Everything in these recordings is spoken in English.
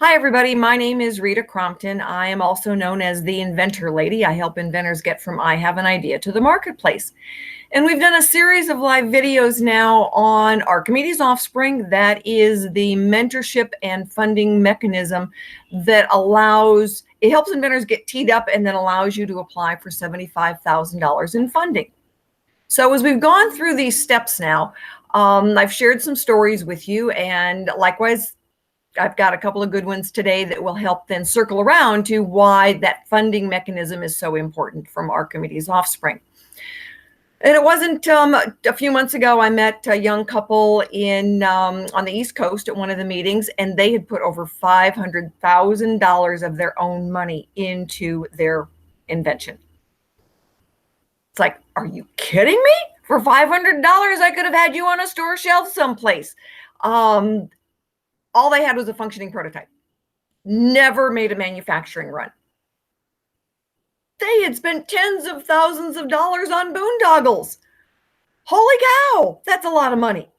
Hi, everybody. My name is Rita Crompton. I am also known as the Inventor Lady. I help inventors get from I have an idea to the marketplace. And we've done a series of live videos now on Archimedes OffSpring. That is the mentorship and funding mechanism that it helps inventors get teed up and then allows you to apply for $75,000 in funding. So as we've gone through these steps now, I've shared some stories with you, and likewise, I've got a couple of good ones today that will help then circle around to why that funding mechanism is so important from Archimedes OffSpring. And it wasn't a few months ago, I met a young couple on the East Coast at one of the meetings, and they had put over $500,000 of their own money into their invention. It's like, are you kidding me? For $500, I could have had you on a store shelf someplace. All they had was a functioning prototype. Never made a manufacturing run. They had spent tens of thousands of dollars on boondoggles. Holy cow, that's a lot of money.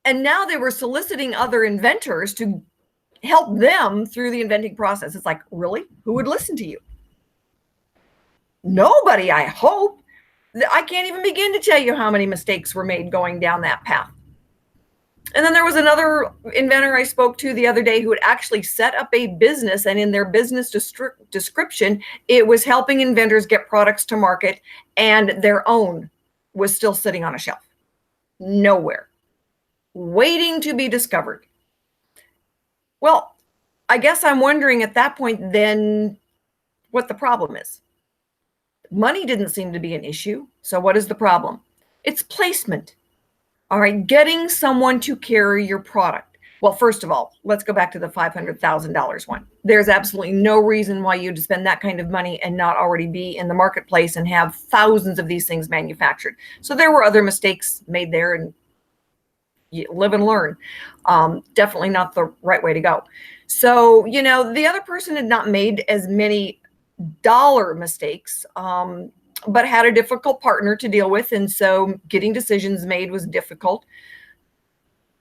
And now they were soliciting other inventors to help them through the inventing process. It's like, really? Who would listen to you? Nobody, I hope. I can't even begin to tell you how many mistakes were made going down that path. And then there was another inventor I spoke to the other day who had actually set up a business, and in their business description, it was helping inventors get products to market, and their own was still sitting on a shelf, nowhere, waiting to be discovered. Well, I guess I'm wondering at that point then what the problem is. Money didn't seem to be an issue. So what is the problem? It's placement. All right, getting someone to carry your product. Well, first of all, let's go back to the $500,000 one. There's absolutely no reason why you'd spend that kind of money and not already be in the marketplace and have thousands of these things manufactured. So there were other mistakes made there, and you live and learn. Definitely not the right way to go. So, the other person had not made as many dollar mistakes, but had a difficult partner to deal with. And so getting decisions made was difficult.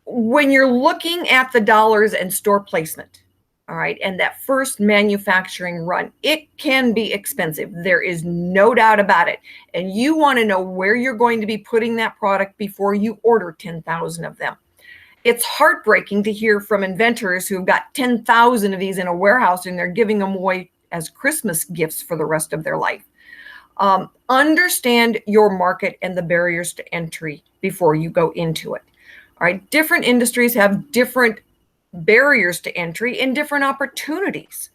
When you're looking at the dollars and store placement, all right, and that first manufacturing run, it can be expensive. There is no doubt about it. And you want to know where you're going to be putting that product before you order 10,000 of them. It's heartbreaking to hear from inventors who've got 10,000 of these in a warehouse and they're giving them away as Christmas gifts for the rest of their life. Understand your market and the barriers to entry before you go into it. All right. Different industries have different barriers to entry and different opportunities.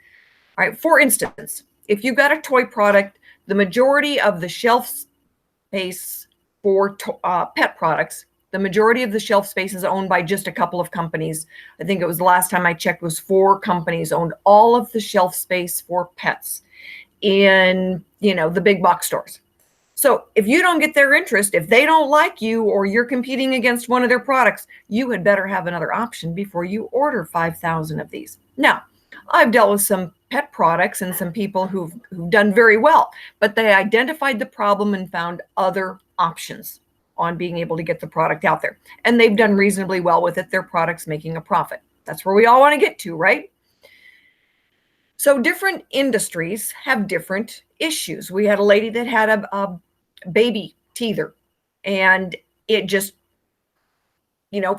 All right. For instance, if you've got a toy product, the majority of the shelf space for pet products, the majority of the shelf space is owned by just a couple of companies. I think it was the last time I checked was 4 companies owned all of the shelf space for pets in, the big box stores. So if you don't get their interest, if they don't like you or you're competing against one of their products, you had better have another option before you order 5,000 of these. Now, I've dealt with some pet products and some people who've done very well, but they identified the problem and found other options on being able to get the product out there. And they've done reasonably well with it. Their product's making a profit. That's where we all want to get to, right? So different industries have different issues. We had a lady that had a baby teether, and it just,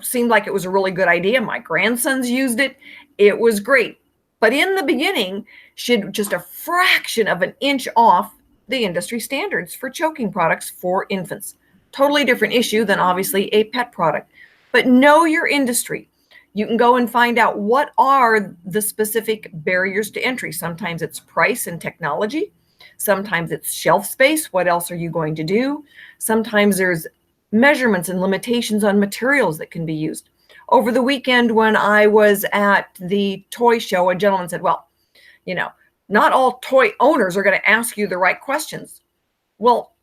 seemed like it was a really good idea. My grandsons used it. It was great. But in the beginning, she had just a fraction of an inch off the industry standards for choking products for infants. Totally different issue than obviously a pet product. But know your industry. You can go and find out what are the specific barriers to entry. Sometimes it's price and technology. Sometimes it's shelf space. What else are you going to do? Sometimes there's measurements and limitations on materials that can be used. Over the weekend when I was at the toy show, a gentleman said, well, not all toy owners are going to ask you the right questions. Well,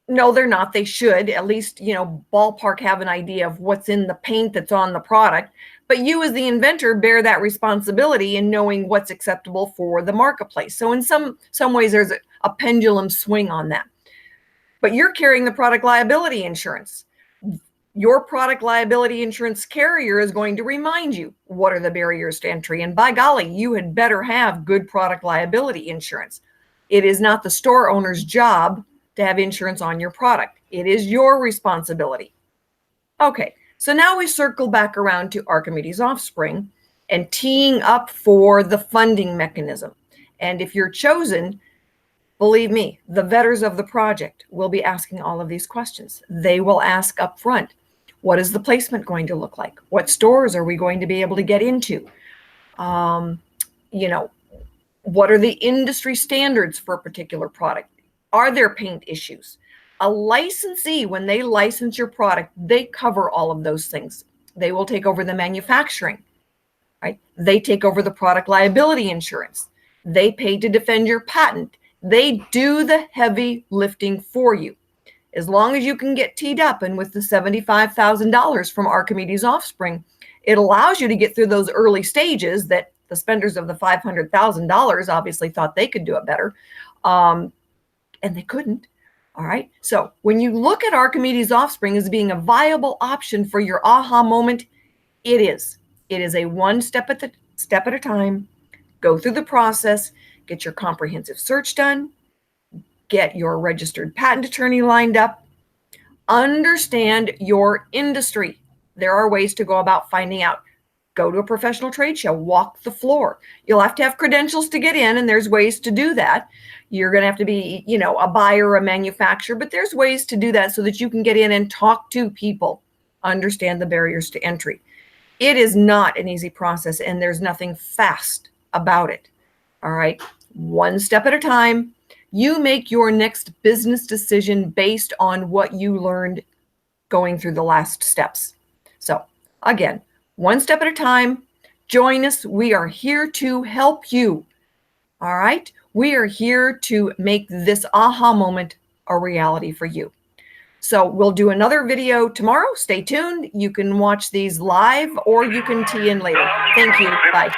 no, they're not. They should at least, ballpark have an idea of what's in the paint that's on the product. But you as the inventor bear that responsibility in knowing what's acceptable for the marketplace. So in some ways, there's a pendulum swing on that. But you're carrying the product liability insurance. Your product liability insurance carrier is going to remind you what are the barriers to entry. And by golly, you had better have good product liability insurance. It is not the store owner's job to have insurance on your product. It is your responsibility. Okay, so now we circle back around to Archimedes OffSpring and teeing up for the funding mechanism. And if you're chosen, believe me, the vetters of the project will be asking all of these questions. They will ask up front, what is the placement going to look like? What stores are we going to be able to get into? What are the industry standards for a particular product? Are there paint issues? A licensee, when they license your product, they cover all of those things. They will take over the manufacturing, right? They take over the product liability insurance. They pay to defend your patent. They do the heavy lifting for you. As long as you can get teed up, and with the $75,000 from Archimedes OffSpring, it allows you to get through those early stages that the spenders of the $500,000 obviously thought they could do it better, and they couldn't. All right. So when you look at Archimedes OffSpring as being a viable option for your aha moment, it is. It is a one step at a time. Go through the process, get your comprehensive search done, get your registered patent attorney lined up, understand your industry. There are ways to go about finding out. Go to a professional trade show, walk the floor. You'll have to have credentials to get in, and there's ways to do that. You're going to have to be, a buyer or a manufacturer, but there's ways to do that so that you can get in and talk to people, understand the barriers to entry. It is not an easy process, and there's nothing fast about it. All right. One step at a time. You make your next business decision based on what you learned going through the last steps. So again, one step at a time. Join us. We are here to help you. All right. We are here to make this aha moment a reality for you. So we'll do another video tomorrow. Stay tuned. You can watch these live or you can tee in later. Thank you. Bye.